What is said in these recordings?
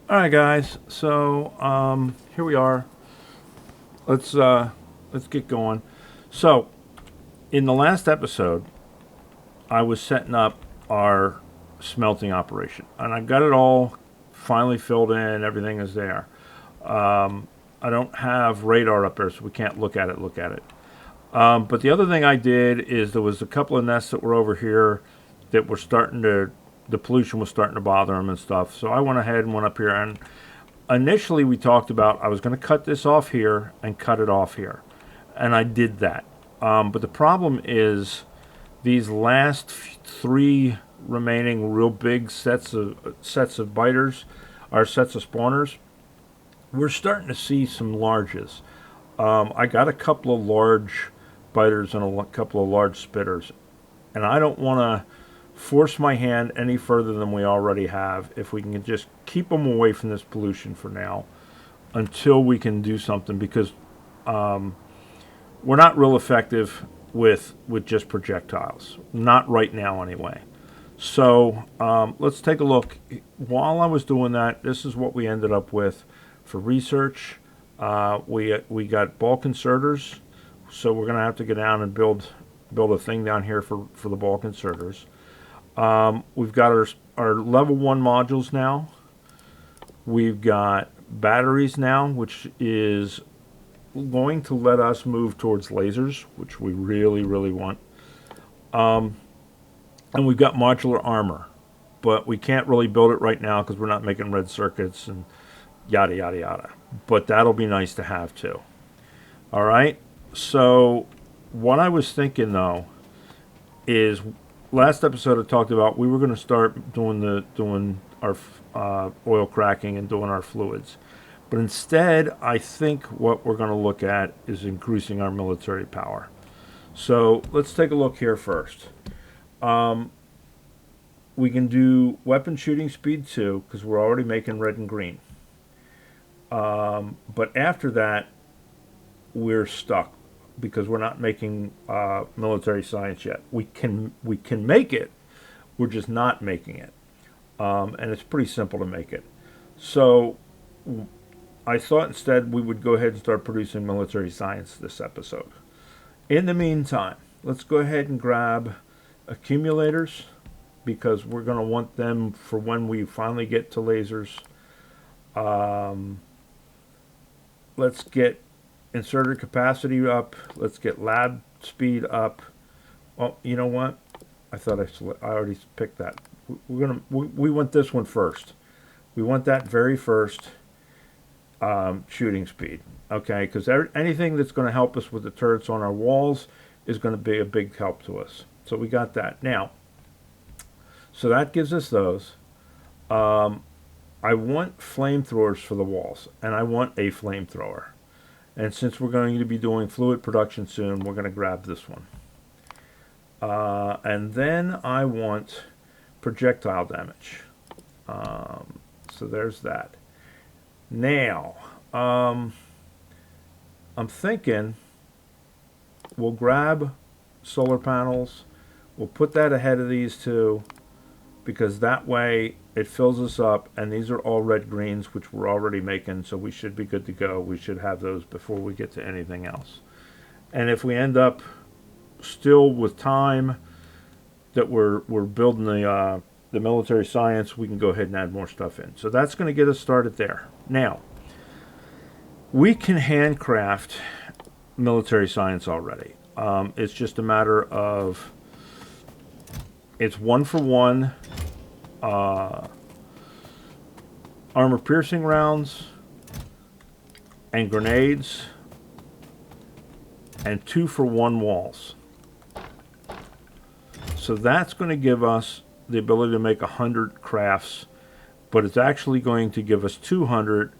All right, guys. So here we are. Let's get going. So in the last episode, I was setting up our smelting operation, and I got it all finally filled in. Everything is there. I don't have radar up there, so we can't look at it. But the other thing I did is there was a couple of nests that were over here that were starting to, the pollution was starting to bother them and stuff. So I went ahead and went up here, and initially we talked about I was going to cut this off here and cut it off here, and I did that. But the problem is these last three remaining real big sets of biters, our sets of spawners, we're starting to see some larges. I got a couple of large biters and a couple of large spitters, and I don't want to force my hand any further than we already have. If we can just keep them away from this pollution for now, until we can do something, because we're not real effective with just projectiles. Not right now, anyway. So let's take a look. While I was doing that, this is what we ended up with for research. We got ball concertors, so we're going to have to go down and build a thing down here for the ball concertors. We've got our level 1 modules now. We've got batteries now, which is going to let us move towards lasers, which we really, really want. And we've got modular armor, but we can't really build it right now because we're not making red circuits and yada, yada, yada. But that'll be nice to have too. All right. So what I was thinking, though, is last episode I talked about we were going to start doing our oil cracking and doing our fluids. But instead, I think what we're going to look at is increasing our military power. So let's take a look here first. We can do weapon shooting speed 2 because we're already making red and green. But after that, we're stuck because we're not making military science yet. We can make it, we're just not making it, and it's pretty simple to make it. So I thought instead we would go ahead and start producing military science this episode. In the meantime, let's go ahead and grab accumulators because we're going to want them for when we finally get to lasers. Let's get inserter capacity up. Let's get lab speed up. Oh, you know what? I thought I already picked that. We want this one first. We want that very first shooting speed. Okay, because anything that's going to help us with the turrets on our walls is going to be a big help to us. So we got that. Now, so that gives us those. I want flamethrowers for the walls, and I want a flamethrower. And since we're going to be doing fluid production soon, we're going to grab this one. And then I want projectile damage. So there's that. Now, I'm thinking we'll grab solar panels. We'll put that ahead of these two because that way it fills us up, and these are all red greens, which we're already making, so we should be good to go. We should have those before we get to anything else. And if we end up still with time that we're building the military science, we can go ahead and add more stuff in. So that's going to get us started there. Now, we can handcraft military science already. It's just a matter of it's 1-for-1 armor piercing rounds and grenades and 2-for-1 walls. So that's going to give us the ability to make 100 crafts, but it's actually going to give us 200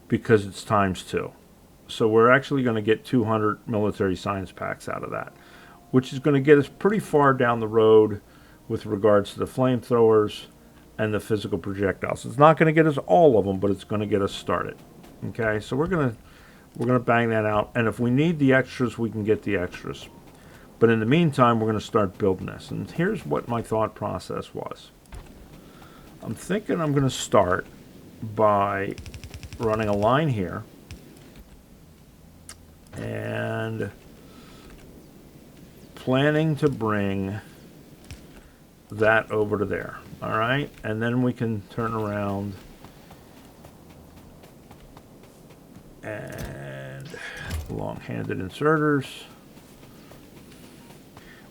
because it's times 2. So we're actually going to get 200 military science packs out of that, which is going to get us pretty far down the road with regards to the flamethrowers and the physical projectiles. It's not going to get us all of them, but it's going to get us started. Okay, so we're going to bang that out, and if we need the extras, we can get the extras. But in the meantime, we're going to start building this. And here's what my thought process was. I'm thinking I'm going to start by running a line here and planning to bring that over to there. All right, and then we can turn around and long-handed inserters.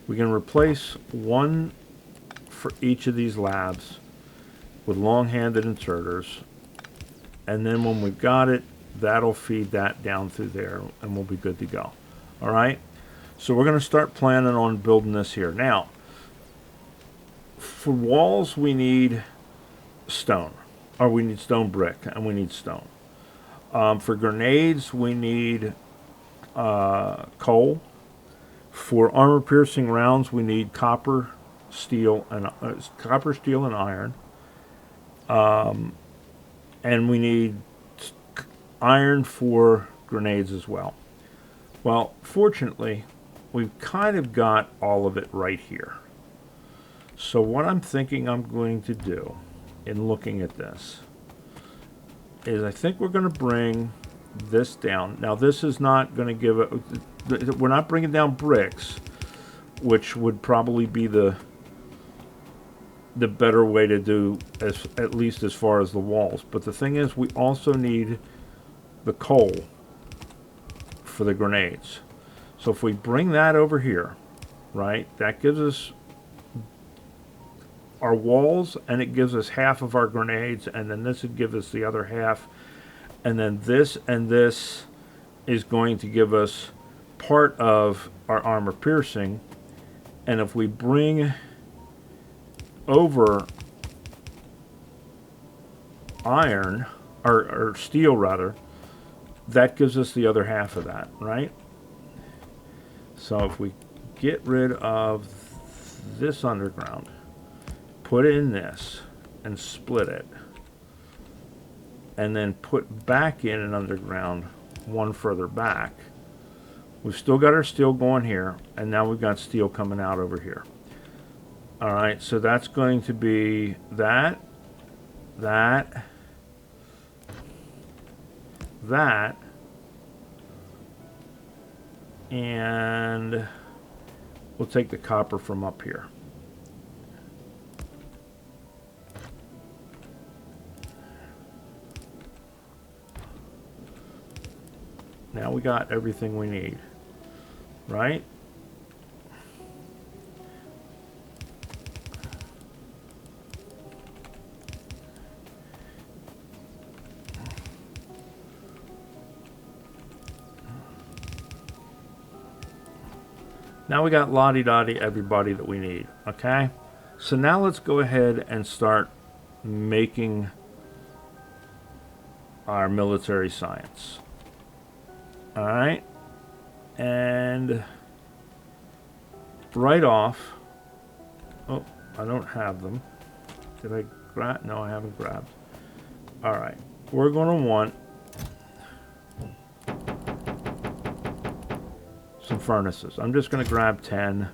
We can replace one for each of these labs with long-handed inserters, and then when we've got it, that'll feed that down through there and we'll be good to go. All right, so we're going to start planning on building this here. Now, for walls we need stone, or we need stone brick, and we need stone. For grenades we need coal. For armor piercing rounds we need copper, steel, and iron. And we need iron for grenades as well. Well, fortunately, we've kind of got all of it right here. So what I'm thinking I'm going to do in looking at this is I think we're going to bring this down. Now, this is not going to give it, we're not bringing down bricks, which would probably be the better way to do, at least as far as the walls. But the thing is, we also need the coal for the grenades. So if we bring that over here, right, that gives us our walls, and it gives us half of our grenades, and then this would give us the other half, and then this and this is going to give us part of our armor piercing. And if we bring over iron, or steel rather, that gives us the other half of that, right? So if we get rid of this underground, put in this and split it, and then put back in an underground one further back, we've still got our steel going here, and now we've got steel coming out over here. All right, so that's going to be that, and we'll take the copper from up here. Now we got everything we need, right? Now we got lottie-dottie everybody that we need, okay? So now let's go ahead and start making our military science. All right, and right off, oh, I don't have them. Did I grab? No, I haven't grabbed. All right, we're going to want some furnaces. I'm just going to grab 10.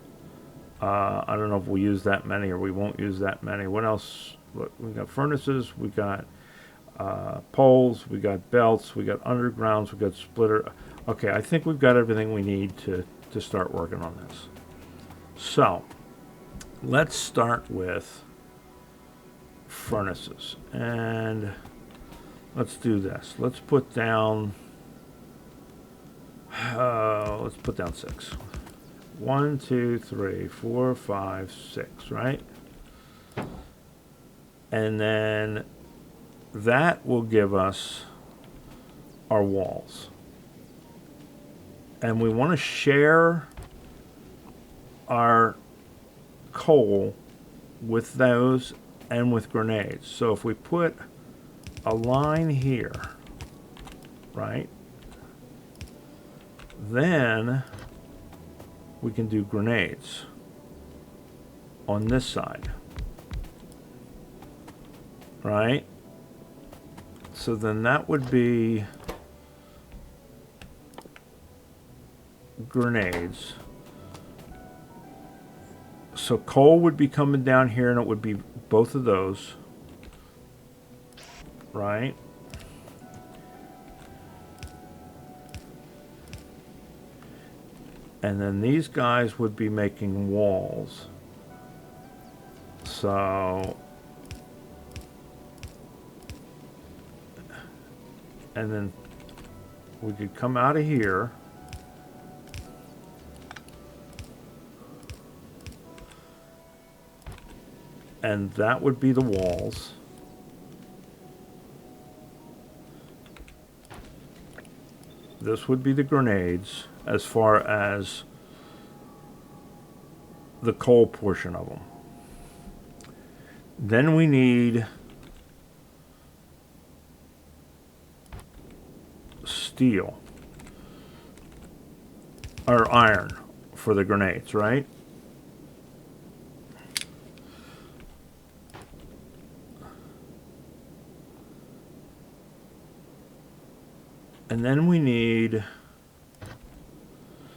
I don't know if we'll use that many or we won't use that many. What else? Look, we got furnaces, we got poles, we got belts, we got undergrounds, we got splitter. Okay, I think we've got everything we need to start working on this. So let's start with furnaces, and let's do this. Let's put down 6. 1, 2, 3, 4, 5, 6, right? And then that will give us our walls. And we want to share our coal with those and with grenades. So if we put a line here, right, then we can do grenades on this side, right? So then that would be grenades. So coal would be coming down here, and it would be both of those, right? And then these guys would be making walls. So, and then we could come out of here. And that would be the walls. This would be the grenades as far as the coal portion of them. Then we need steel or iron for the grenades, right? And then we need,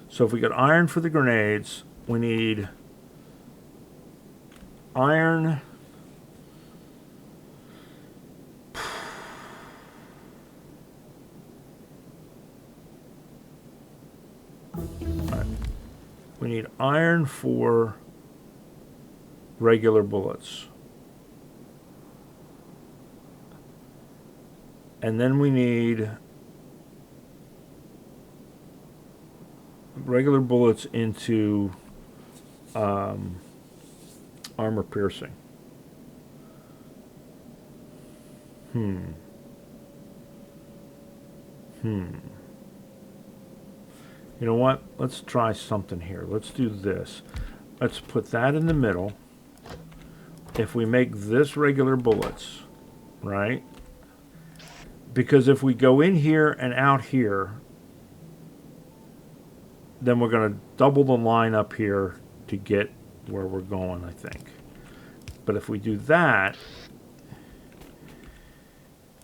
so if we got iron for the grenades, we need iron. We need iron for regular bullets. And then we need regular bullets into armor piercing. You know what? Let's try something here. Let's do this. Let's put that in the middle. If we make this regular bullets, right? Because if we go in here and out here, then we're going to double the line up here to get where we're going, I think. But if we do that,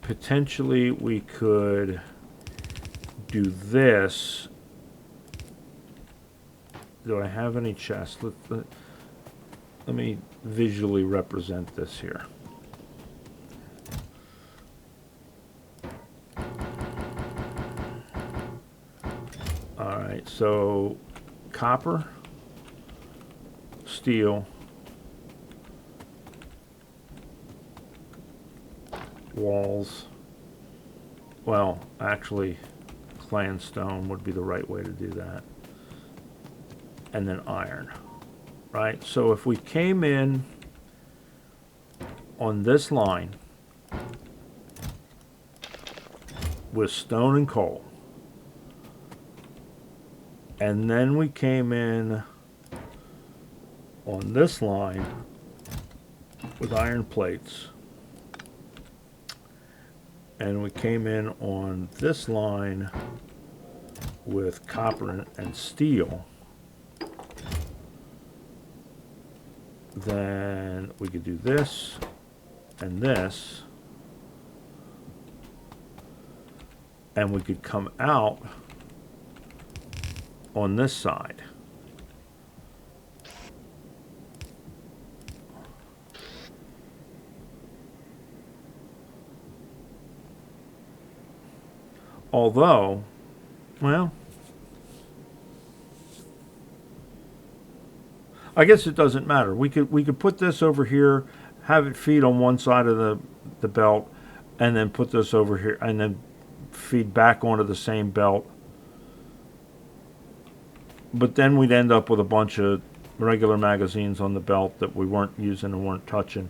potentially we could do this. Do I have any chests? Let me visually represent this here. All right, so copper, steel, walls. Well, actually, clay and stone would be the right way to do that. And then iron, right? So if we came in on this line with stone and coal, and then we came in on this line with iron plates, and we came in on this line with copper and steel, then we could do this and this, and we could come out on this side. Although, well, I guess it doesn't matter. We could put this over here, have it feed on one side of the belt, and then put this over here, and then feed back onto the same belt. But then we'd end up with a bunch of regular magazines on the belt that we weren't using and weren't touching.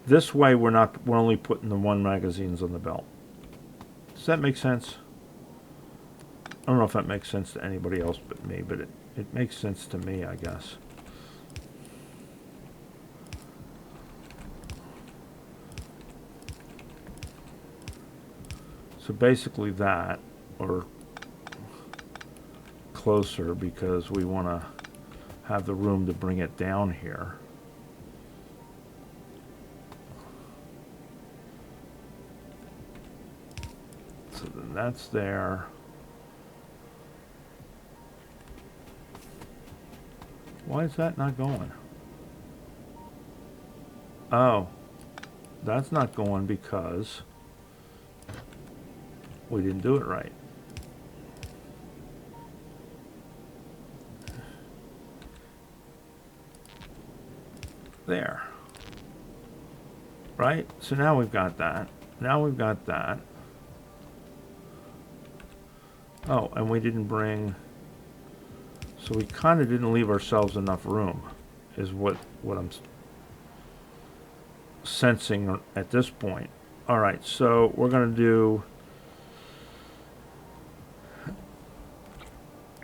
This way, we're only putting the one magazines on the belt. Does that make sense? I don't know if that makes sense to anybody else but me, but it makes sense to me, I guess. So basically that, or closer, because we want to have the room to bring it down here. So then that's there. Why is that not going? Oh, that's not going because we didn't do it right. There. Right? So now we've got that. Now we've got that. Oh, and we didn't bring... So we kind of didn't leave ourselves enough room, is what I'm sensing at this point. All right, so we're going to do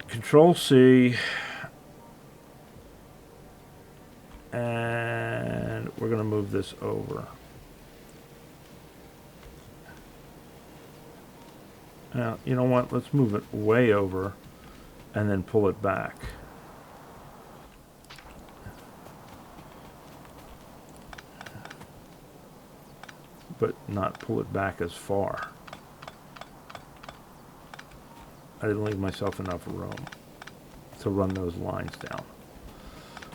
Control C, and we're going to move this over. Now, you know what? Let's move it way over and then pull it back. But not pull it back as far. I didn't leave myself enough room to run those lines down.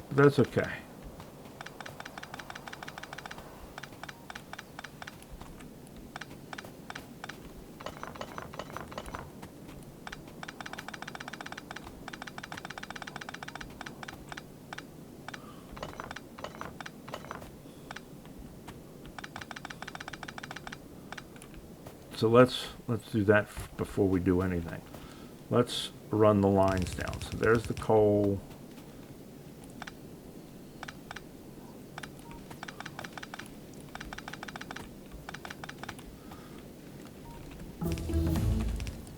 But that's okay. So let's do that before we do anything. Let's run the lines down. So there's the coal.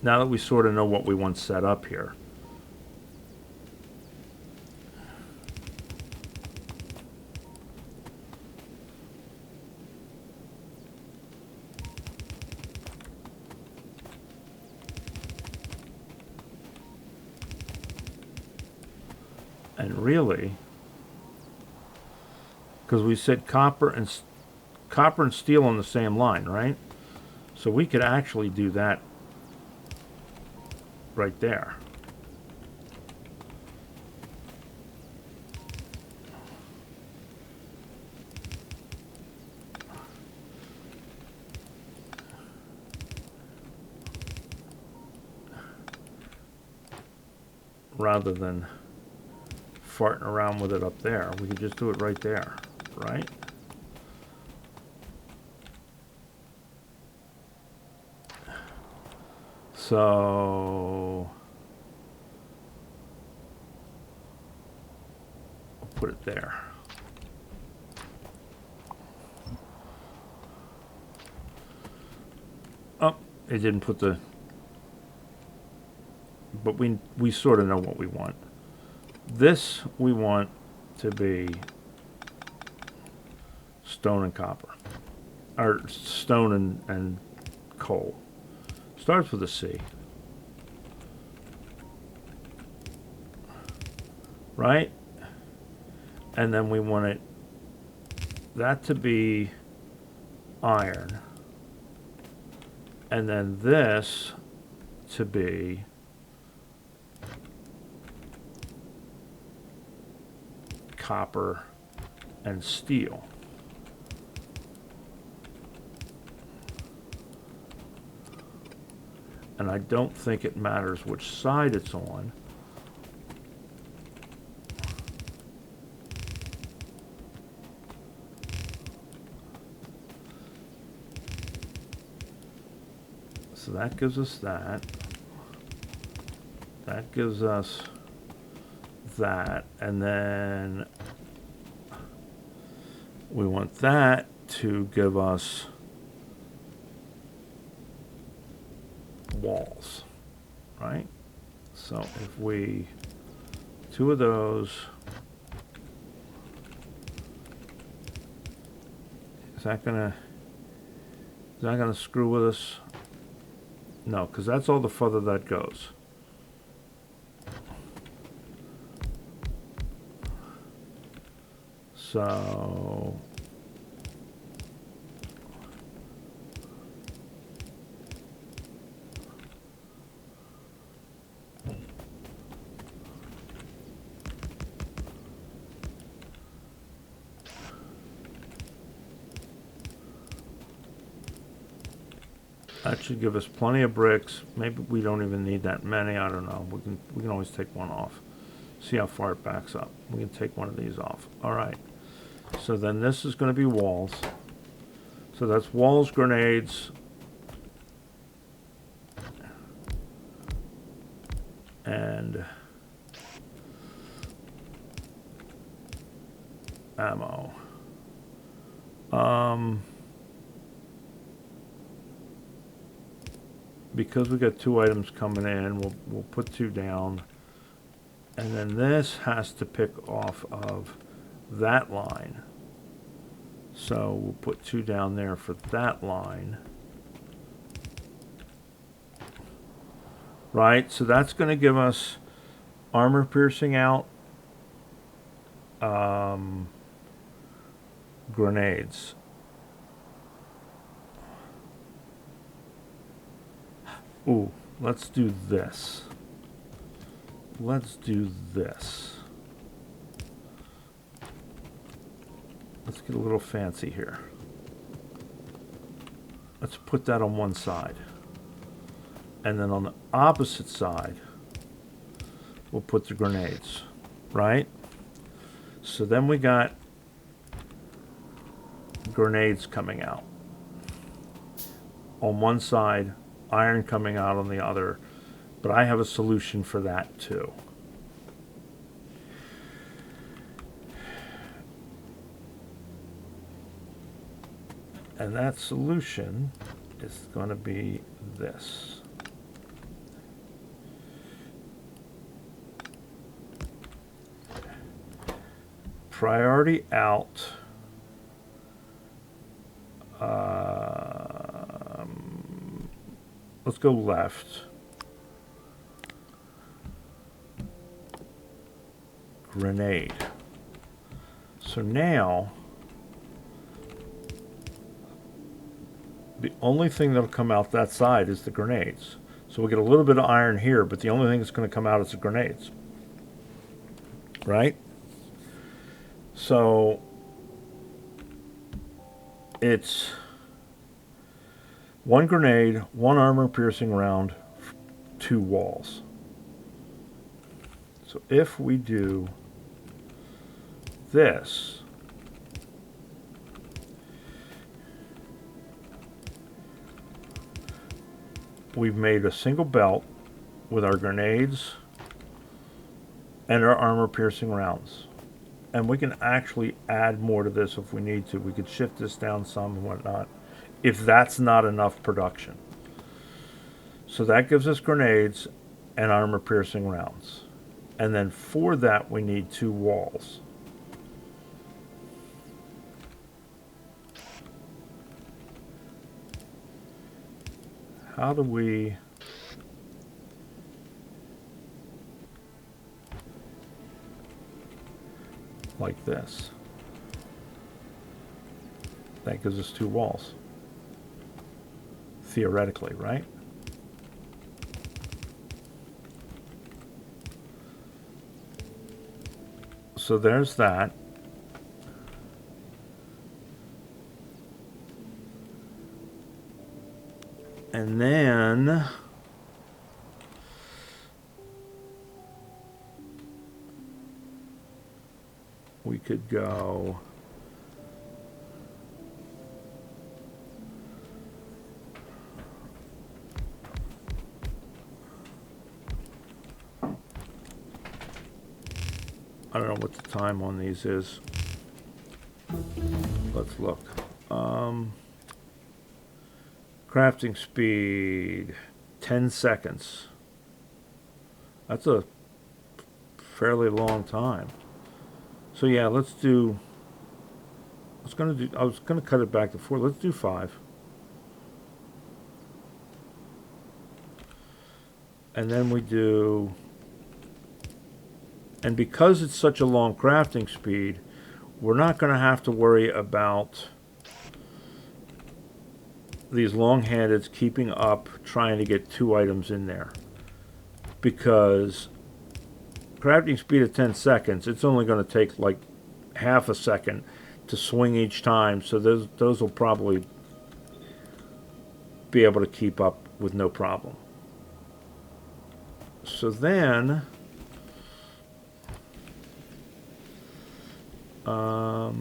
Now that we sort of know what we want set up here, and really, because we said copper and steel on the same line, right? So we could actually do that right there. Rather than farting around with it up there, we could just do it right there, right? So I'll put it there. Oh, it didn't put the... But we sort of know what we want. This we want to be stone and copper. Or stone and coal. Starts with a C. Right? And then we want that to be iron. And then this to be copper and steel. And I don't think it matters which side it's on. So that gives us that. That gives us that. And then we want that to give us walls, right? So if we, two of those, is that gonna screw with us? No, because that's all the further that goes. So That should give us plenty of bricks. Maybe we don't even need that many. I don't know. We can always take one off. See how far it backs up. We can take one of these off. All right. So then this is going to be walls. So that's walls, grenades, and ammo. Because we got 2 items coming in, we'll put 2 down, and then this has to pick off of that line. So we'll put 2 down there for that line. Right, so that's going to give us armor piercing out, grenades. Ooh, let's do this. Let's do this. Let's get a little fancy here. Let's put that on one side. And then on the opposite side, we'll put the grenades, right? So then we got grenades coming out on one side, iron coming out on the other, but I have a solution for that too. And that solution is going to be this. Priority out. Let's go left. Grenade. So now, the only thing that'll come out that side is the grenades. So we get a little bit of iron here, but the only thing that's going to come out is the grenades. Right? So it's 1 grenade, 1 armor piercing round, 2 walls. So if we do this, we've made a single belt with our grenades and our armor piercing rounds. And we can actually add more to this if we need to. We could shift this down some and whatnot, if that's not enough production. So that gives us grenades and armor piercing rounds. And then for that, we need 2 walls. How do we... like this. That gives us 2 walls. Theoretically, right? So there's that. And then we could go I don't know what the time on these is. Let's look. Crafting speed 10 seconds. That's a fairly long time. So yeah, let's do, I was gonna cut it back to 4. Let's do 5. And then we do, and because it's such a long crafting speed, we're not gonna have to worry about these long-handeds keeping up trying to get 2 items in there. Because crafting speed of 10 seconds, it's only going to take like half a second to swing each time, so those will probably be able to keep up with no problem. So then, oh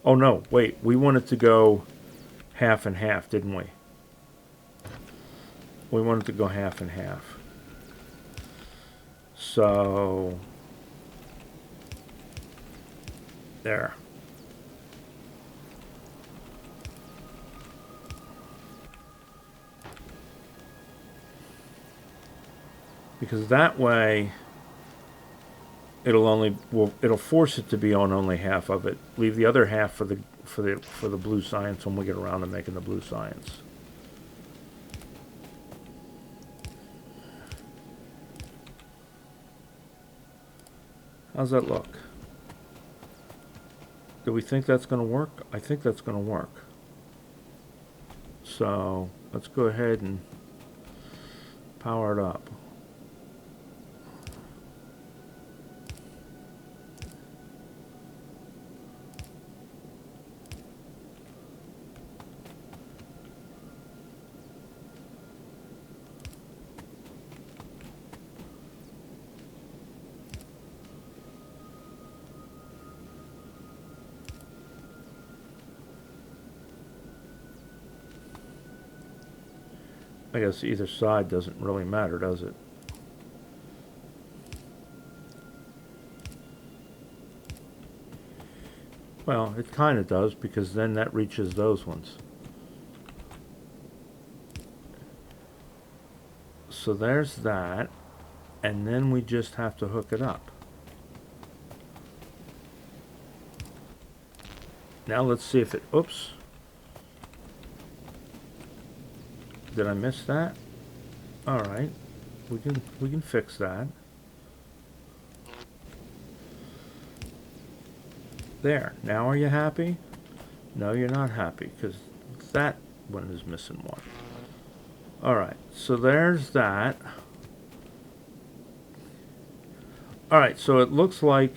no, wait, we wanted to go half and half, didn't we? We wanted to go half and half. So, there. Because that way, it'll force it to be on only half of it. Leave the other half for the blue science when we get around to making the blue science. How's that look? Do we think that's going to work? I think that's going to work. So let's go ahead and power it up. I guess either side doesn't really matter, does it? Well, it kind of does, because then that reaches those ones. So there's that, and then we just have to hook it up. Now let's see if it, oops. Did I miss that? All right, we can fix that. There. Now are you happy? No, you're not happy because that one is missing one. All right, so there's that. All right, so it looks like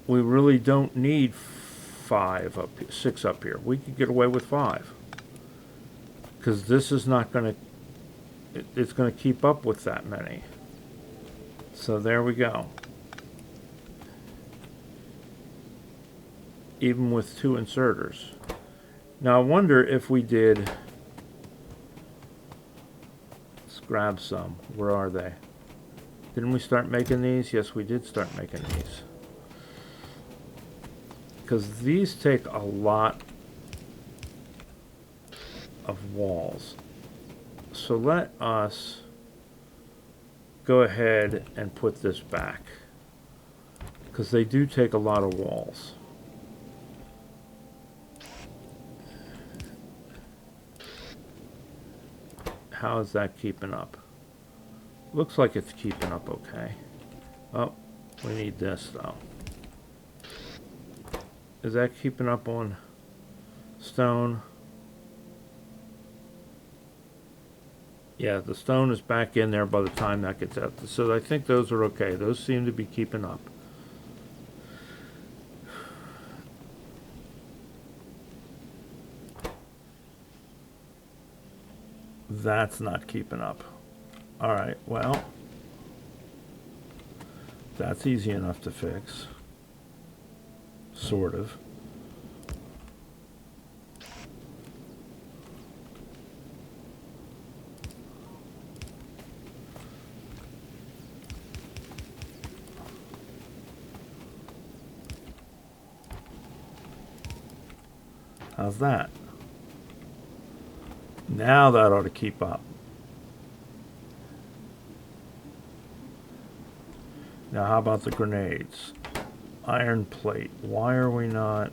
we really don't need 6 up here. We could get away with 5. Because this is not going to, it's going to keep up with that many. So there we go. Even with 2 inserters. Now I wonder if we did, let's grab some. Where are they? Didn't we start making these? Yes, we did start making these. Because these take a lot of walls. So let us go ahead and put this back, because they do take a lot of walls. How is that keeping up? Looks like it's keeping up okay. Oh, we need this though. Is that keeping up on stone? Yeah, the stone is back in there by the time that gets out. So I think those are okay. Those seem to be keeping up. That's not keeping up. All right, well, that's easy enough to fix. Sort of. How's that? Now that ought to keep up. Now how about the grenades? Iron plate. Why are we not?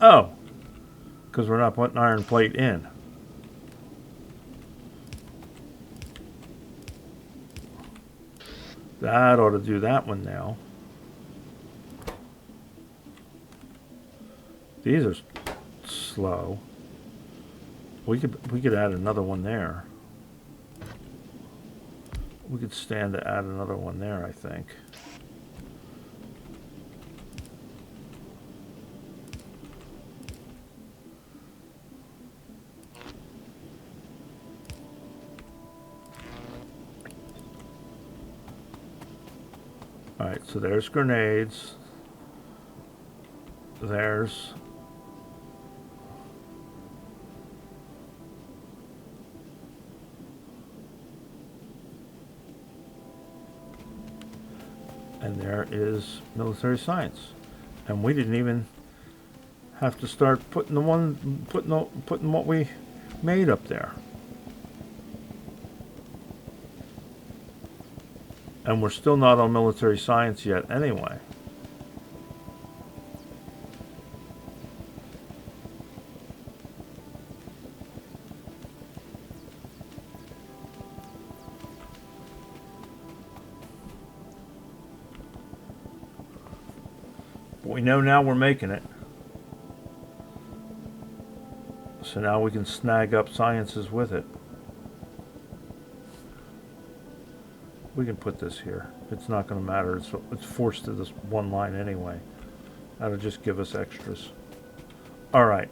Oh, because we're not putting iron plate in. That ought to do that one now. These are slow. We could add another one there. We could stand to add another one there, I think. Alright, so there's grenades. There's... And there is military science. And we didn't even have to start putting what we made up there. And we're still not on military science yet anyway. But we know now we're making it. So now we can snag up sciences with it. We can put this here. It's not going to matter. It's forced to this one line anyway. That'll just give us extras. All right.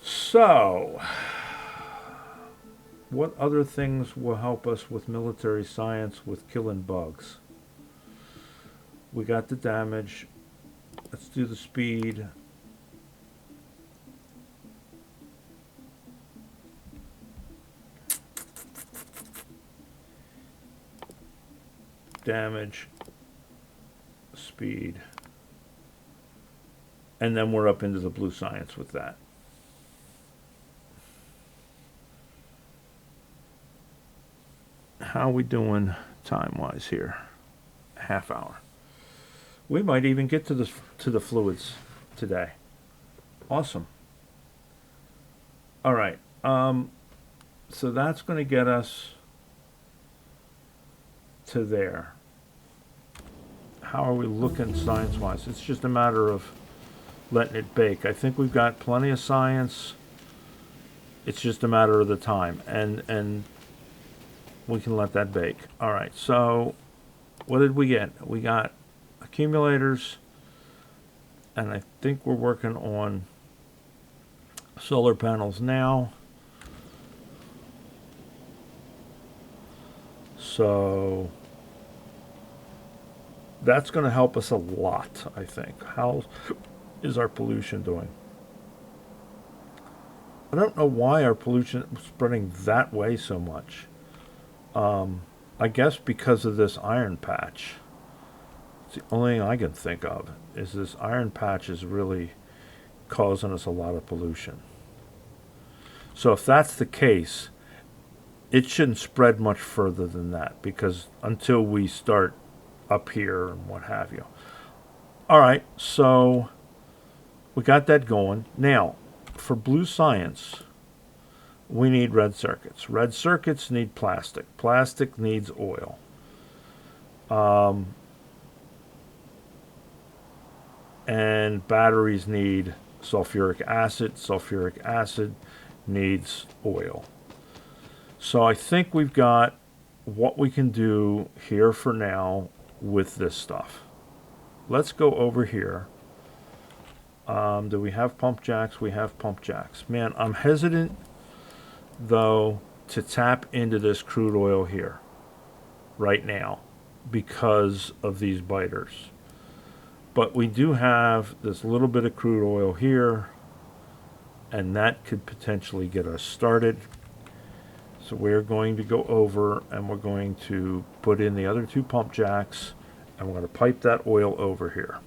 So, what other things will help us with military science with killing bugs? We got the damage. Let's do the speed. Damage, speed, and then we're up into the blue science with that. How are we doing time-wise here? Half hour. We might even get to the fluids today. Awesome. All right. So that's going to get us to there. How are we looking science-wise? It's just a matter of letting it bake. I think we've got plenty of science. It's just a matter of the time, and we can let that bake. All right. So, what did we get? We got accumulators, and I think we're working on solar panels now. So that's going to help us a lot, I think. How is our pollution doing? I don't know why our pollution is spreading that way so much. I guess because of this iron patch. It's the only thing I can think of is this iron patch is really causing us a lot of pollution. So if that's the case, it shouldn't spread much further than that, because until we start up here and what have you. All right, so we got that going. Now, for blue science, we need red circuits. Red circuits need plastic. Plastic needs oil. And batteries need sulfuric acid. Sulfuric acid needs oil. So I think we've got what we can do here for now with this stuff. Let's go over here. Do we have pump jacks? We have pump jacks. Man, I'm hesitant, though, to tap into this crude oil here right now because of these biters. But we do have this little bit of crude oil here, and that could potentially get us started. So we're going to go over and we're going to put in the other two pump jacks, and we're going to pipe that oil over here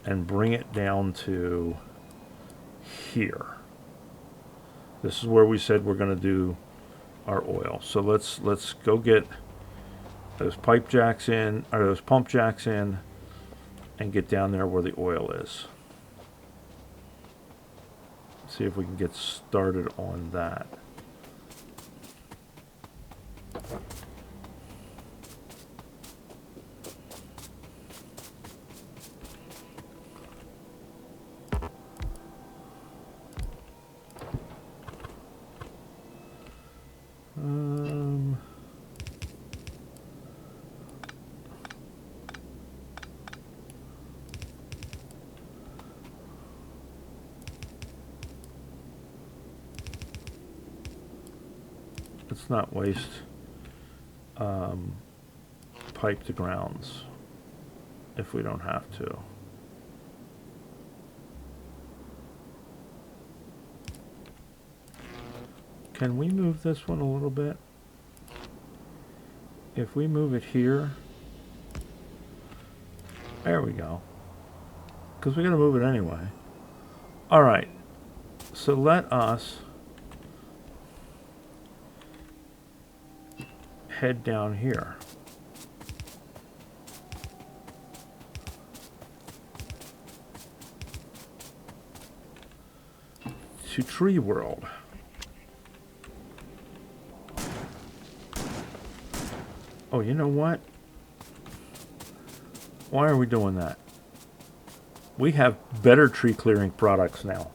and bring it down to here. This is where we said we're going to do our oil. So let's go get those pipe jacks in, or those pump jacks in, and get down there where the oil is. See if we can get started on that. Let's not waste pipe to grounds if we don't have to. Can we move this one a little bit? If we move it here, there we go. Because we're going to move it anyway. All right. So let us head down here. To Tree World. Oh, you know what? Why are we doing that? We have better tree clearing products now.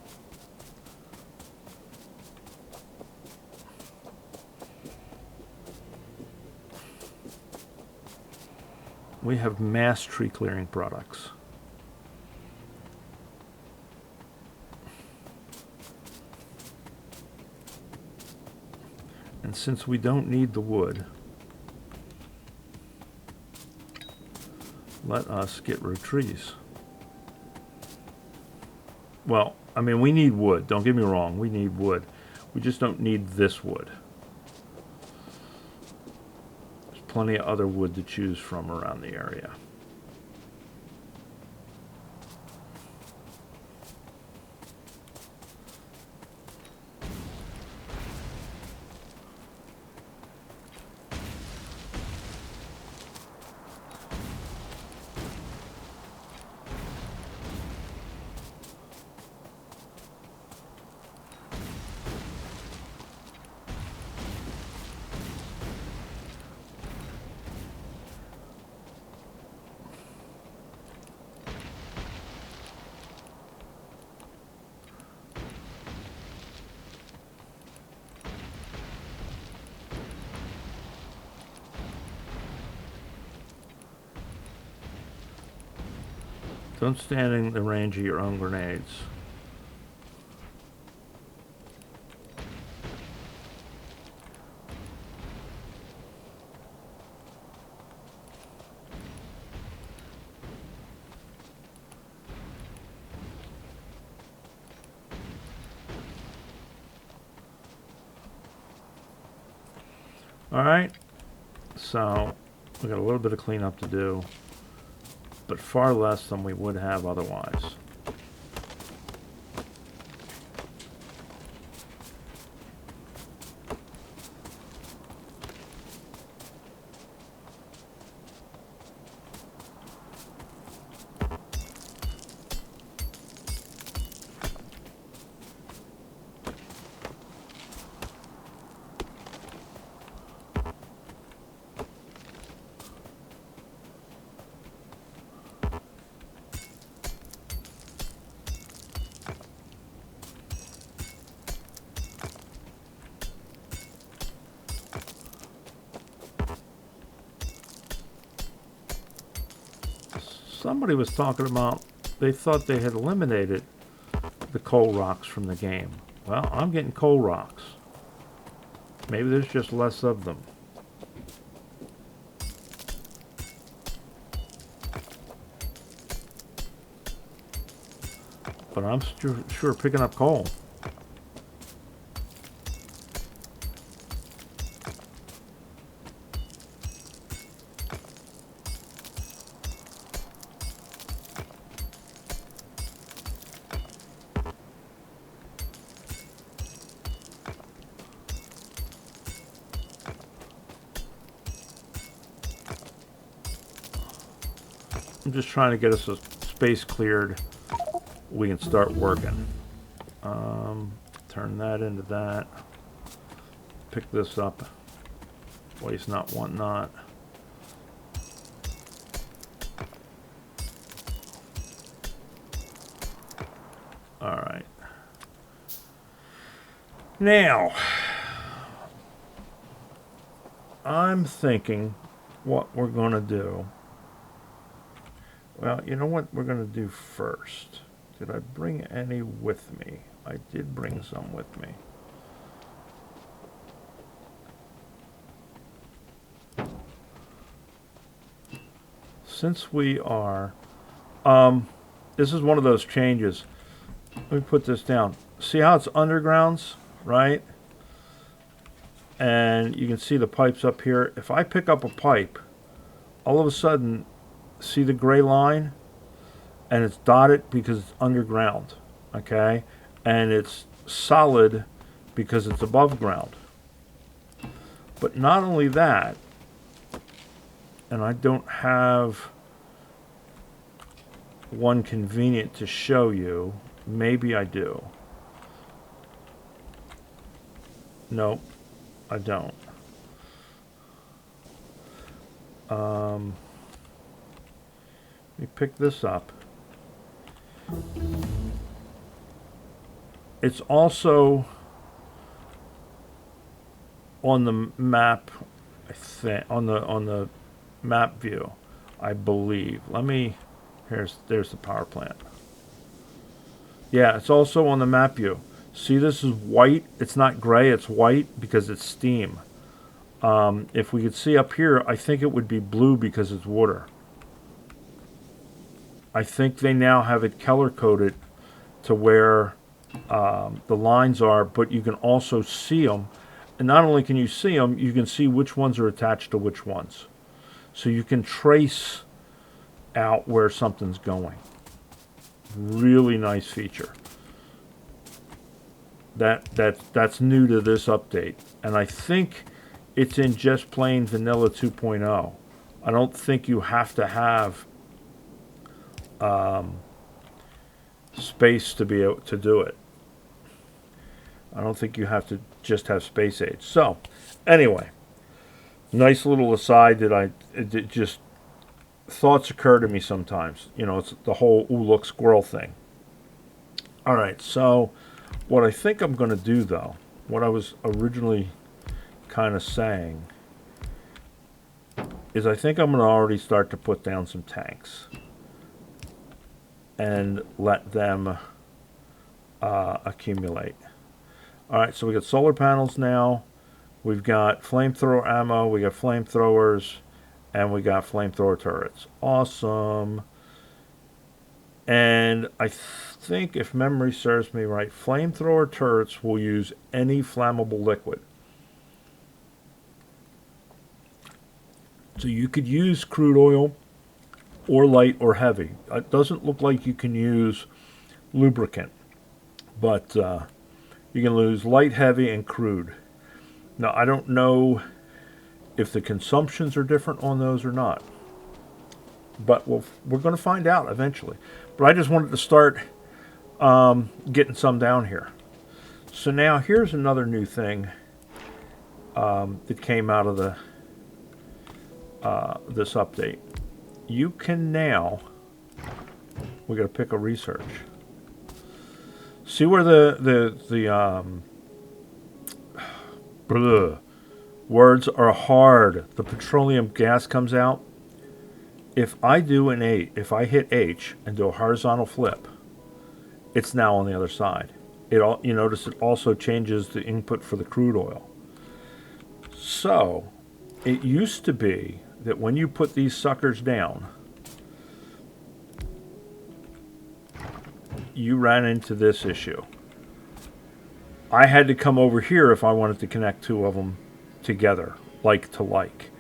We have mass tree clearing products. And since we don't need the wood, let us get rid of trees. Well, I mean, we need wood. Don't get me wrong. We need wood. We just don't need this wood. There's plenty of other wood to choose from around the area. Don't stand in the range of your own grenades. All right, so we got a little bit of cleanup to do, but far less than we would have otherwise. Somebody was talking about they thought they had eliminated the coal rocks from the game. Well, I'm getting coal rocks. Maybe there's just less of them. But I'm sure picking up coal. I'm just trying to get us a space cleared. We can start working. Turn that into that. Pick this up. Waste not, want not. All right. Now, I'm thinking what we're going to do. Well, you know what we're going to do first? Did I bring any with me? I did bring some with me. since we are, this is one of those changes. Let me put this down. See how it's undergrounds, right? And you can see the pipes up here. If I pick up a pipe, all of a sudden, see the gray line? And it's dotted because it's underground, okay? And it's solid because it's above ground. But not only that, and I don't have one convenient to show you. Maybe I do. Nope, I don't. Let me pick this up. It's also on the map, I think, on the map view, I believe. Let me. There's the power plant. Yeah, it's also on the map view. See, this is white. It's not gray. It's white because it's steam. If we could see up here, I think it would be blue because it's water. I think they now have it color coded to where the lines are, but you can also see them. And not only can you see them, you can see which ones are attached to which ones. So you can trace out where something's going. Really nice feature. That's new to this update. And I think it's in just plain vanilla 2.0. I don't think you have to have space to be able to do it. I don't think you have to just have space age. So, anyway, nice little aside that it just thoughts occur to me sometimes. You know, it's the whole ooh look squirrel thing. All right, so what I think I'm going to do though, what I was originally kind of saying, is I think I'm going to already start to put down some tanks and let them accumulate. All right, so we got solar panels now. We've got flamethrower ammo. We got flamethrowers, and we got flamethrower turrets. Awesome. And I think, if memory serves me right, flamethrower turrets will use any flammable liquid. So you could use crude oil or light or heavy. It doesn't look like you can use lubricant, but you can use light, heavy, and crude. Now, I don't know if the consumptions are different on those or not, but we're going to find out eventually. But I just wanted to start getting some down here. So now here's another new thing that came out of the this update. You can now, we got to pick a research. See where the words are hard. The petroleum gas comes out. If I hit H and do a horizontal flip, it's now on the other side. You notice it also changes the input for the crude oil. So it used to be that when you put these suckers down, you ran into this issue. I had to come over here if I wanted to connect two of them together, like to like.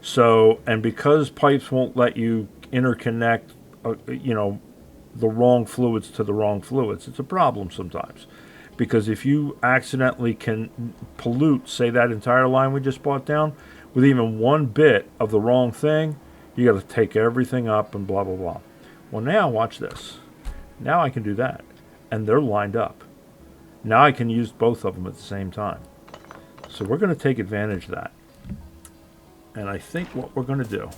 So, and because pipes won't let you interconnect, the wrong fluids to the wrong fluids, it's a problem sometimes. Because if you accidentally can pollute, say, that entire line we just brought down, with even one bit of the wrong thing, you got to take everything up and blah, blah, blah. Well, now watch this. Now I can do that. And they're lined up. Now I can use both of them at the same time. So we're going to take advantage of that. And I think what we're going to do,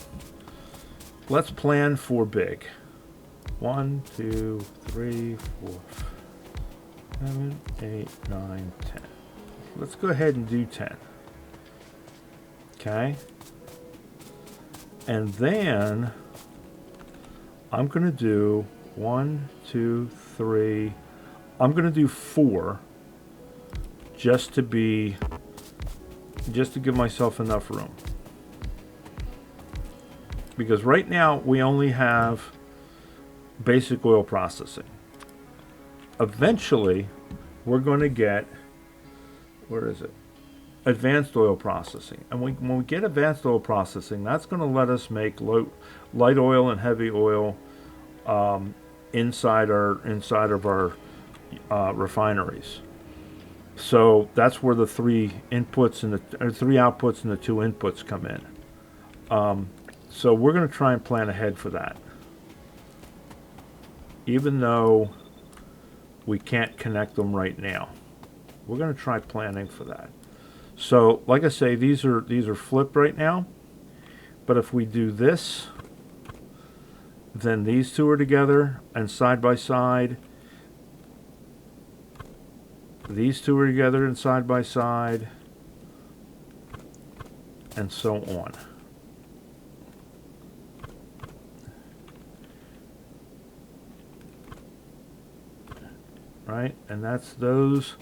let's plan for big. 1, 2, 3, 4, 7, 8, 9, 10. Let's go ahead and do 10. Okay? And then I'm going to do 1, 2, 3. I'm going to do 4 just to give myself enough room. Because right now we only have basic oil processing. Eventually, we're going to get, where is it? Advanced oil processing. And when we get advanced oil processing, that's going to let us make light oil and heavy oil inside of our refineries. So that's where the three outputs and the two inputs come in. So we're going to try and plan ahead for that. Even though we can't connect them right now, we're going to try planning for that. So, like I say, these are flipped right now. But if we do this, then these two are together and side by side. These two are together and side by side, and so on. Right? And that's those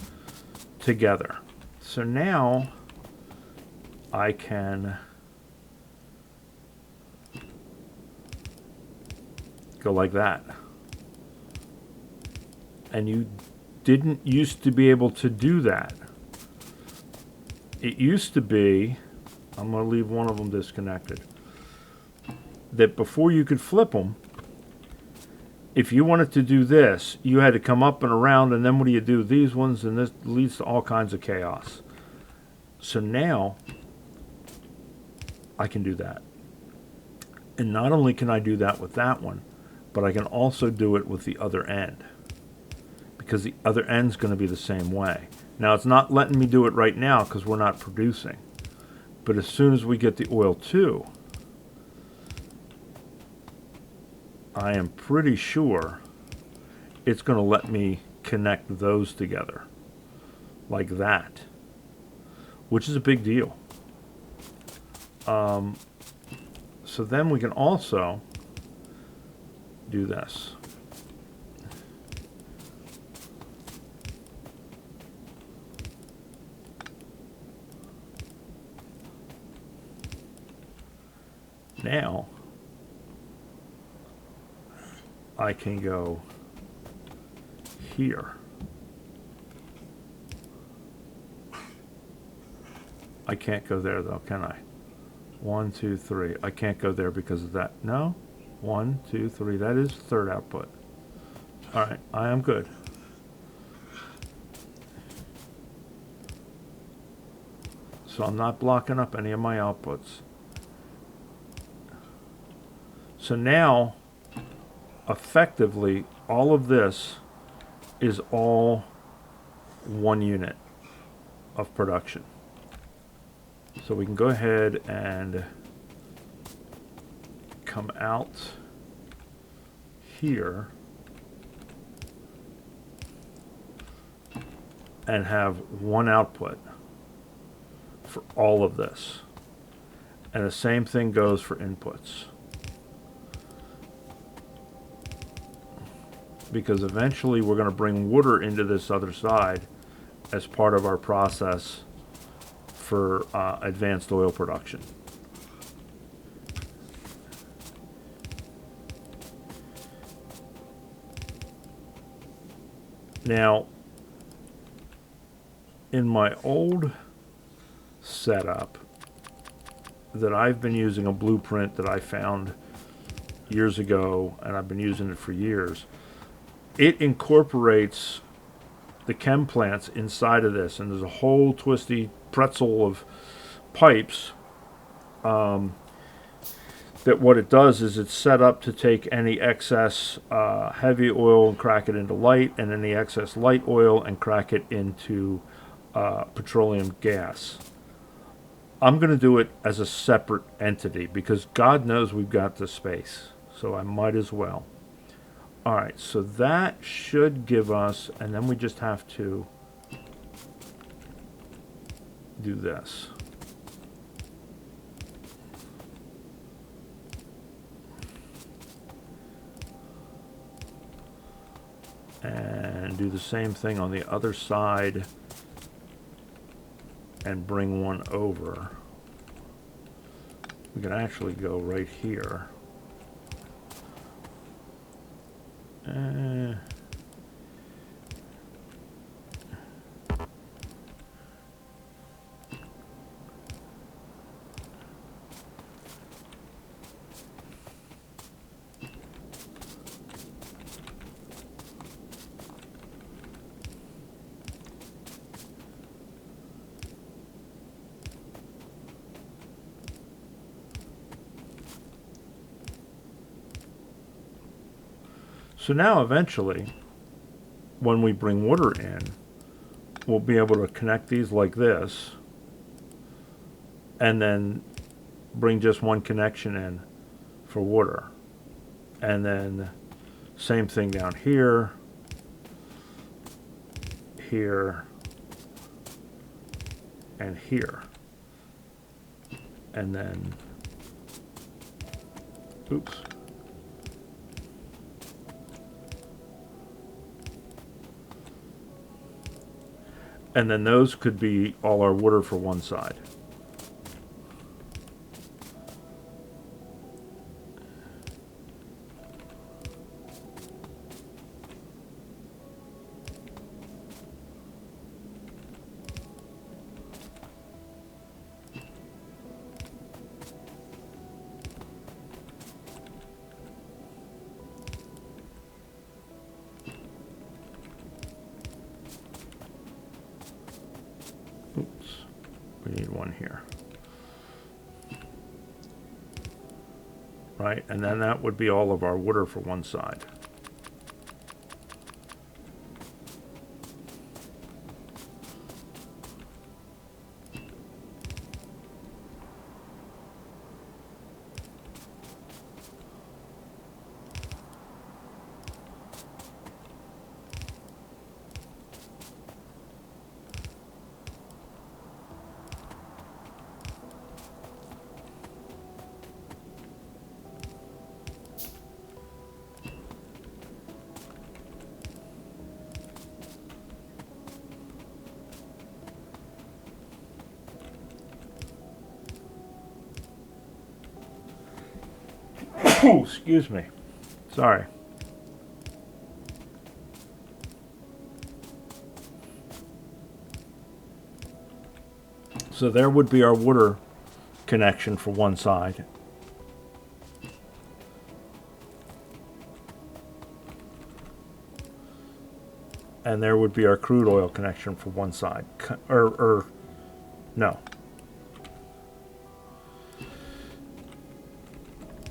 together. So now I can go like that. And you didn't used to be able to do that. It used to be, I'm going to leave one of them disconnected, that before you could flip them, if you wanted to do this, you had to come up and around, and then what do you do? These ones, and this leads to all kinds of chaos. So now, I can do that. And not only can I do that with that one, but I can also do it with the other end. Because the other end's going to be the same way. Now, it's not letting me do it right now because we're not producing. But as soon as we get the oil too, I am pretty sure it's going to let me connect those together like that, which is a big deal. So then we can also do this. Now I can go here. I can't go there though, can I? 1, 2, 3. I can't go there because of that. No? 1, 2, 3. That is the third output. Alright, I am good. So I'm not blocking up any of my outputs. So now, effectively, all of this is all one unit of production. So we can go ahead and come out here and have one output for all of this. And the same thing goes for inputs. Because eventually we're going to bring water into this other side as part of our process for advanced oil production. Now, in my old setup that I've been using, a blueprint that I found years ago, and I've been using it for years, it incorporates the chem plants inside of this, and there's a whole twisty pretzel of pipes that what it does is it's set up to take any excess heavy oil and crack it into light, and any excess light oil and crack it into petroleum gas. I'm going to do it as a separate entity because God knows we've got the space, so I might as well. Alright, so that should give us, and then we just have to do this. And do the same thing on the other side and bring one over. we can actually go right here. So now eventually, when we bring water in, we'll be able to connect these like this, and then bring just one connection in for water. And then same thing down here, here, and here. And then, oops. And then those could be all our water for one side. Oops, we need one here. Right, and then that would be all of our water for one side. Oh, excuse me. Sorry. So there would be our water connection for one side. And there would be our crude oil connection for one side. No.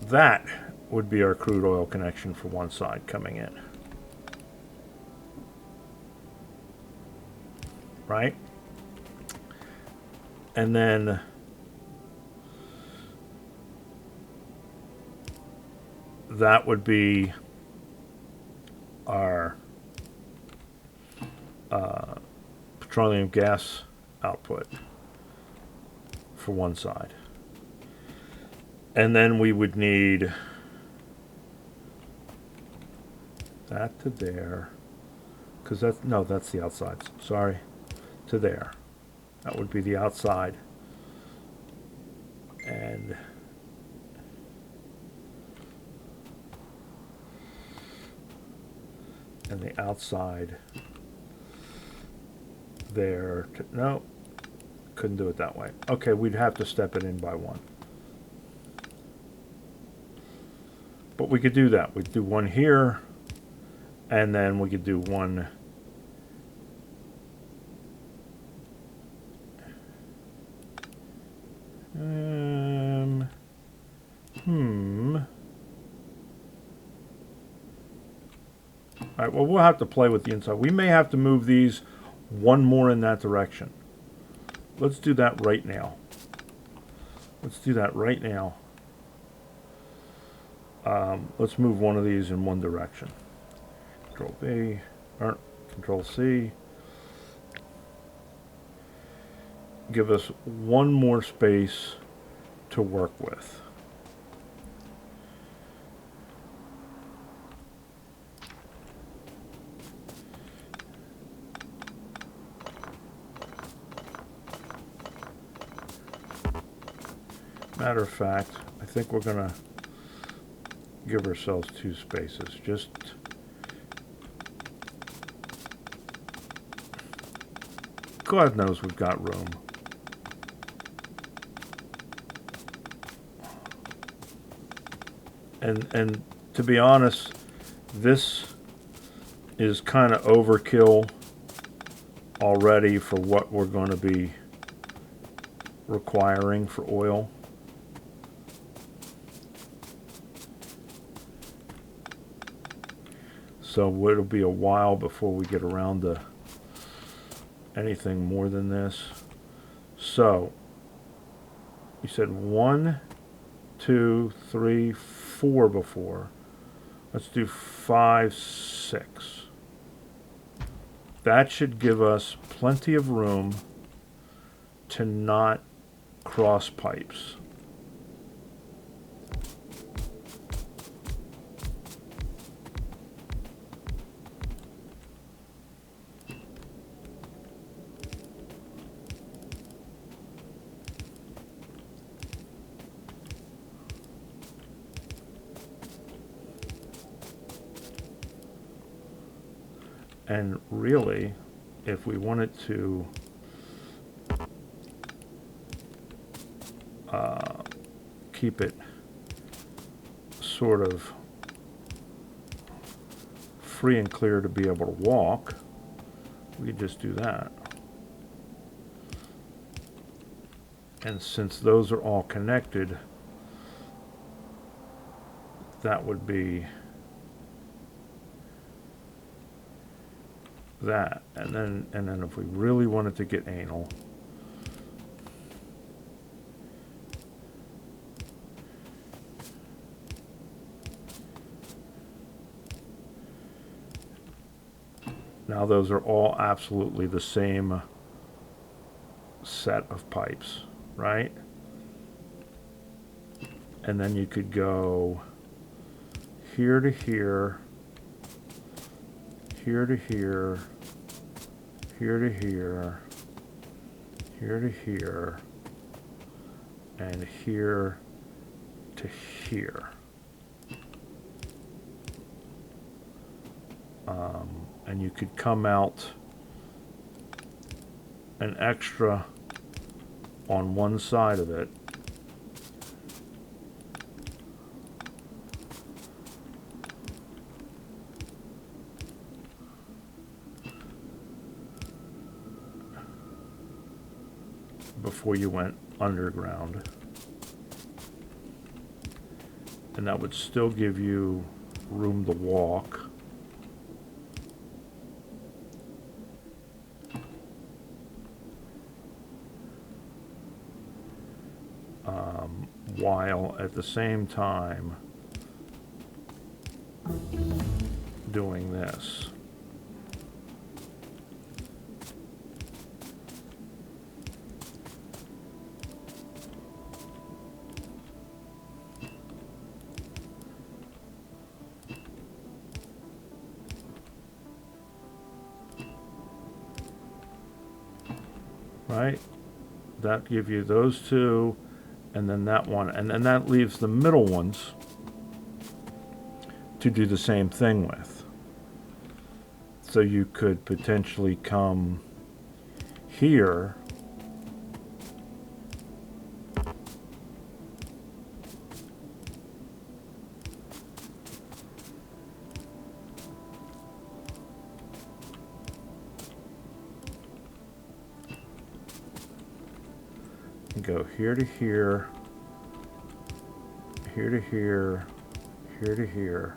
That would be our crude oil connection for one side coming in. Right? And then that would be our petroleum gas output for one side. And then we would need that to there, because that's, no, that's the outside, sorry, to there. That would be the outside. And the outside there. No, couldn't do it that way. Okay, we'd have to step it in by one. But we could do that. We'd do one here, and then we could do one All right, well, we'll have to play with the inside. We may have to move these one more in that direction. Let's do that right now. Let's do that right now. Let's move one of these in one direction. Control V, or Control C. Give us one more space to work with. Matter of fact, I think we're going to give ourselves 2 spaces. Just God knows we've got room. And to be honest, this is kind of overkill already for what we're going to be requiring for oil. So it'll be a while before we get around to anything more than this. So you said 1, 2, 3, 4 before. Let's do 5, 6. That should give us plenty of room to not cross pipes. And really, if we wanted to keep it sort of free and clear to be able to walk, we could just do that. And since those are all connected, that would be that. And then if we really wanted to get anal, now those are all absolutely the same set of pipes, right? And then you could go here to here, here to here, here to here, here to here, and here to here. And you could come out an extra on one side of it. Before you went underground. And that would still give you room to walk. While at the same time doing this. Right? That give you those two, and then that one, and then that leaves the middle ones to do the same thing with. So you could potentially come here and go here to here, here to here, here to here.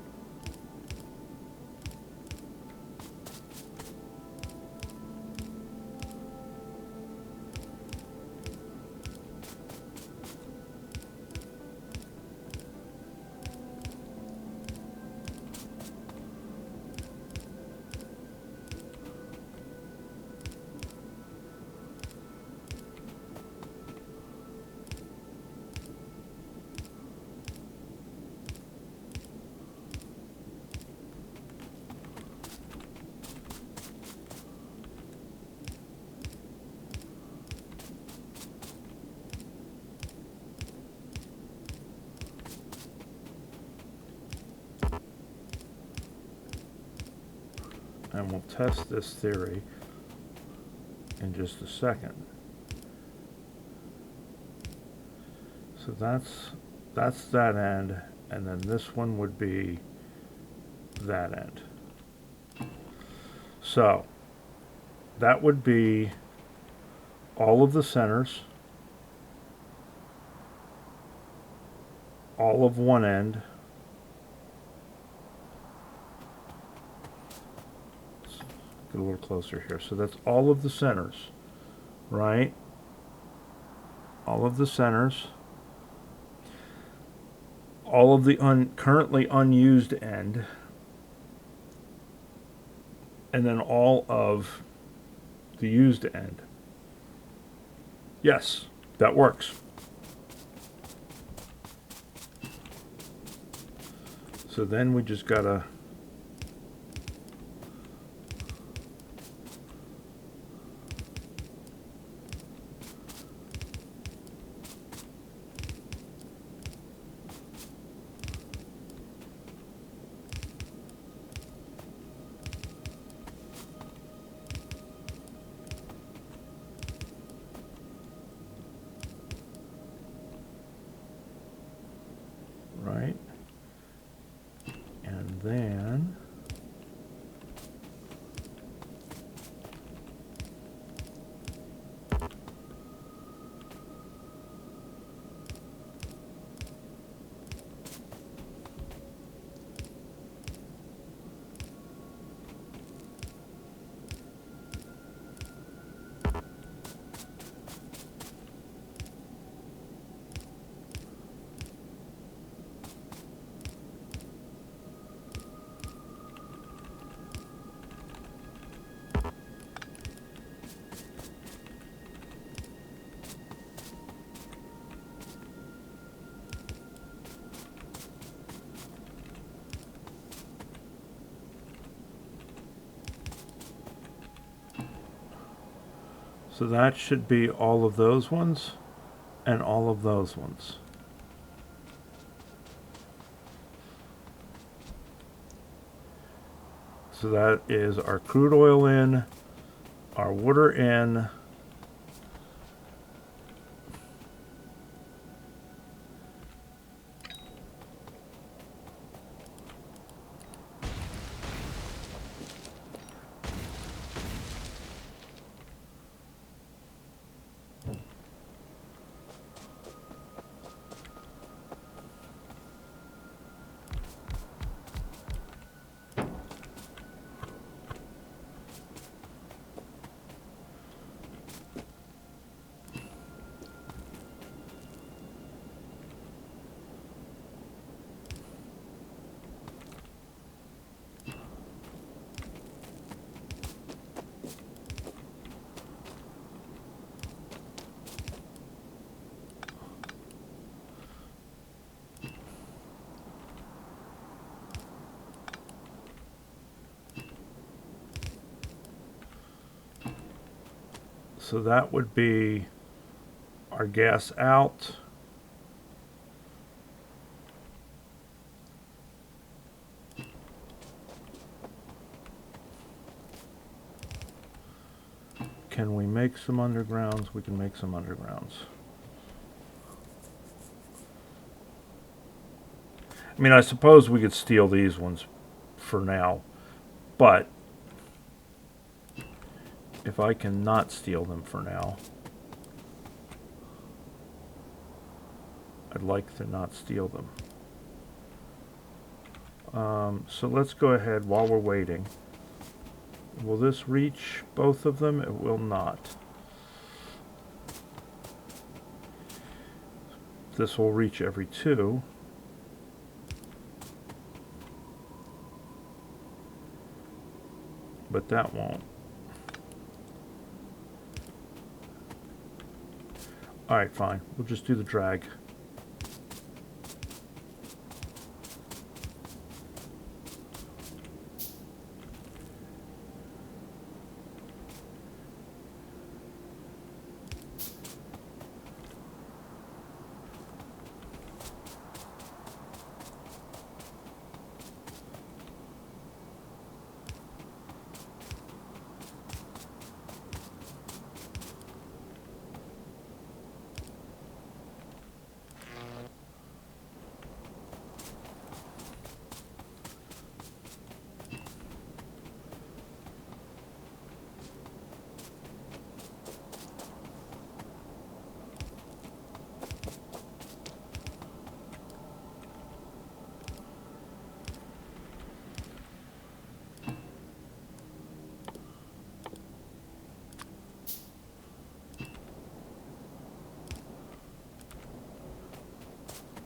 and we'll test this theory in just a second. So that's that end, and then this one would be that end. So that would be all of the centers, all of one end, let's get a little closer here. So that's all of the centers, right? All of the centers, all of the currently unused end, and then all of the used end. Yes, that works. So then we just gotta right, and then so that should be all of those ones and all of those ones. So that is our crude oil in, our water in, so that would be our gas out, can we make some undergrounds? We can make some undergrounds. I mean, I suppose we could steal these ones for now, but if I can not steal them for now, I'd like to not steal them. So let's go ahead while we're waiting. Will this reach both of them? It will not. This will reach every two. But that won't. Alright, fine. We'll just do the drag.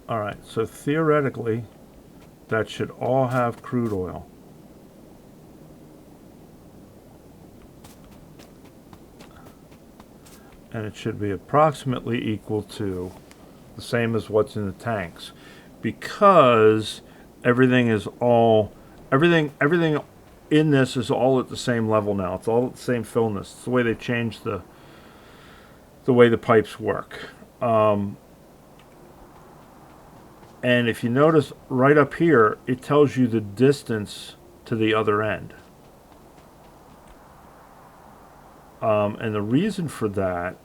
All right, so theoretically, that should all have crude oil. And it should be approximately equal to the same as what's in the tanks, because everything is all everything in this is all at the same level now. It's all at the same fillness. It's the way they changed the way the pipes work. And if you notice right up here, it tells you the distance to the other end. And the reason for that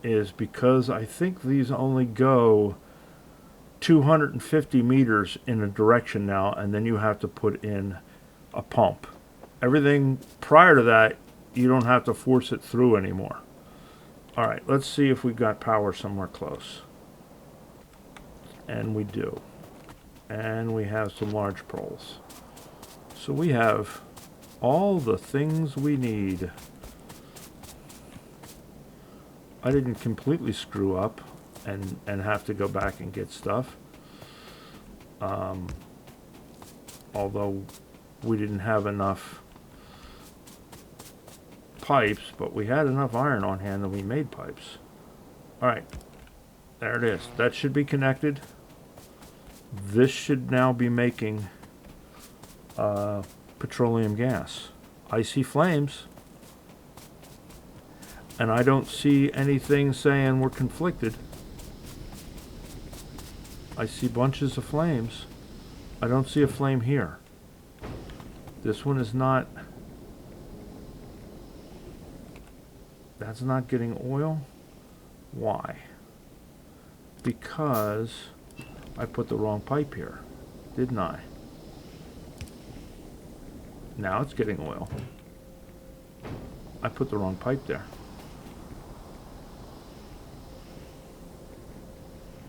is because I think these only go 250 meters in a direction now, and then you have to put in a pump. Everything prior to that, you don't have to force it through anymore. All right, let's see if we've got power somewhere close. And we do. And we have some large poles. So we have all the things we need. I didn't completely screw up and have to go back and get stuff. Although we didn't have enough pipes, but we had enough iron on hand and we made pipes. All right, there it is. That should be connected. This should now be making petroleum gas. I see flames. And I don't see anything saying we're conflicted. I see bunches of flames. I don't see a flame here. This one is not. That's not getting oil. Why? Because I put the wrong pipe here, didn't I? Now it's getting oil. I put the wrong pipe there.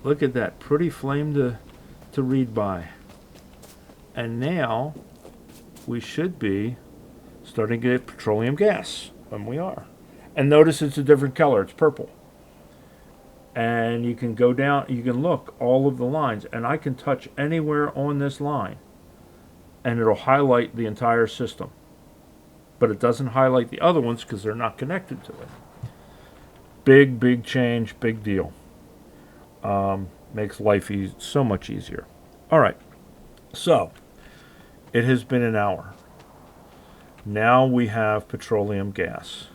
Look at that, pretty flame to read by. And now we should be starting to get petroleum gas, and we are. And notice it's a different color, it's purple. And you can go down, you can look all of the lines, and I can touch anywhere on this line, and it'll highlight the entire system. But it doesn't highlight the other ones because they're not connected to it. Big change, big deal. Makes life so much easier. All right, so it has been an hour. Now we have petroleum gas.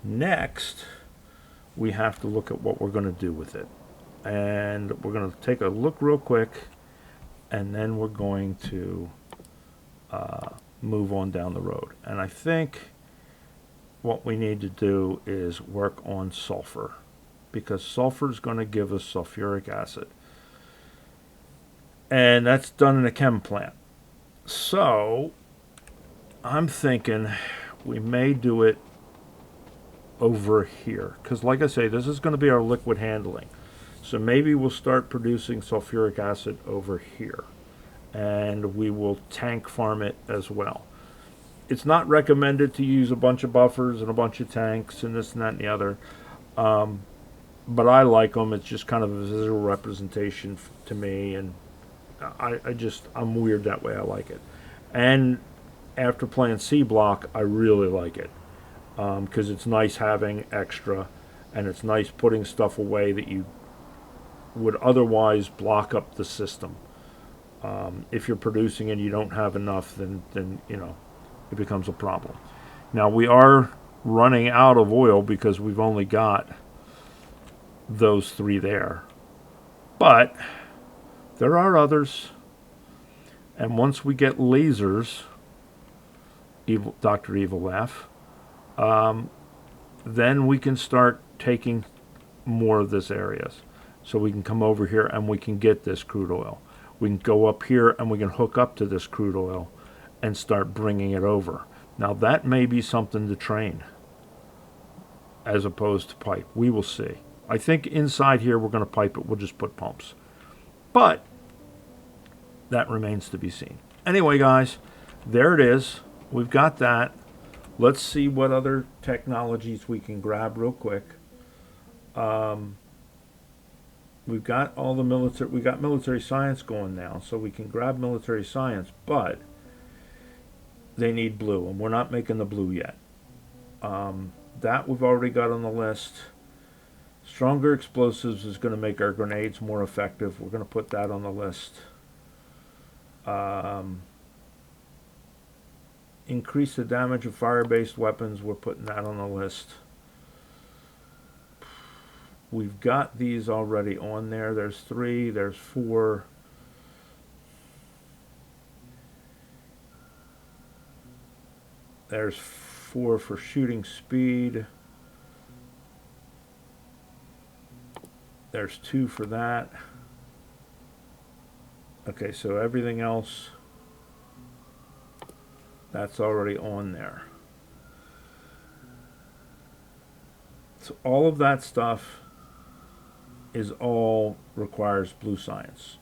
Next, we have to look at what we're going to do with it. And we're going to take a look real quick, and then we're going to move on down the road. And I think what we need to do is work on sulfur, because sulfur is going to give us sulfuric acid. And that's done in a chem plant. So I'm thinking we may do it over here, because like I say, this is going to be our liquid handling. So maybe we'll start producing sulfuric acid over here, and we will tank farm it as well. It's not recommended to use a bunch of buffers and a bunch of tanks and this and that and the other. But I like them. It's just kind of a visual representation to me, and I'm weird that way. I like it. And after playing C Block, I really like it, because it's nice having extra, and it's nice putting stuff away that you would otherwise block up the system. If you're producing and you don't have enough, then it becomes a problem. Now we are running out of oil because we've only got those three there, but there are others, and once we get lasers, Dr. Evil Laugh, then we can start taking more of this areas. So we can come over here and we can get this crude oil. We can go up here and we can hook up to this crude oil and start bringing it over. Now that may be something to train as opposed to pipe. We will see. I think inside here we're going to pipe it. We'll just put pumps. But that remains to be seen. Anyway, guys, there it is. We've got that. Let's see what other technologies we can grab real quick. we've got all the military, we got military science going now, so we can grab military science, but they need blue, and we're not making the blue yet. That we've already got on the list. Stronger explosives is going to make our grenades more effective. We're going to put that on the list. Increase the damage of fire-based weapons. We're putting that on the list. We've got these already on there. There's 3, there's 4. There's 4 for shooting speed. There's 2 for that. Okay, so everything else, that's already on there. So all of that stuff is all requires blue science.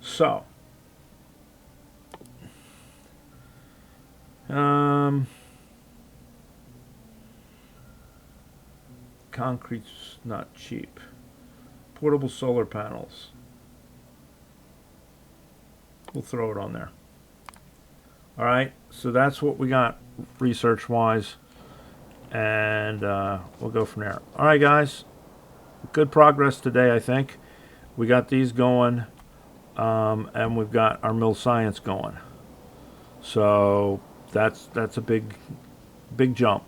So, concrete's not cheap. Portable solar panels. We'll throw it on there. All right, so that's what we got research-wise, and we'll go from there. All right, guys, good progress today, I think. We got these going, and we've got our mill science going. So that's a big jump.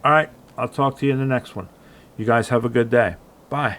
All right, I'll talk to you in the next one. You guys have a good day. Bye.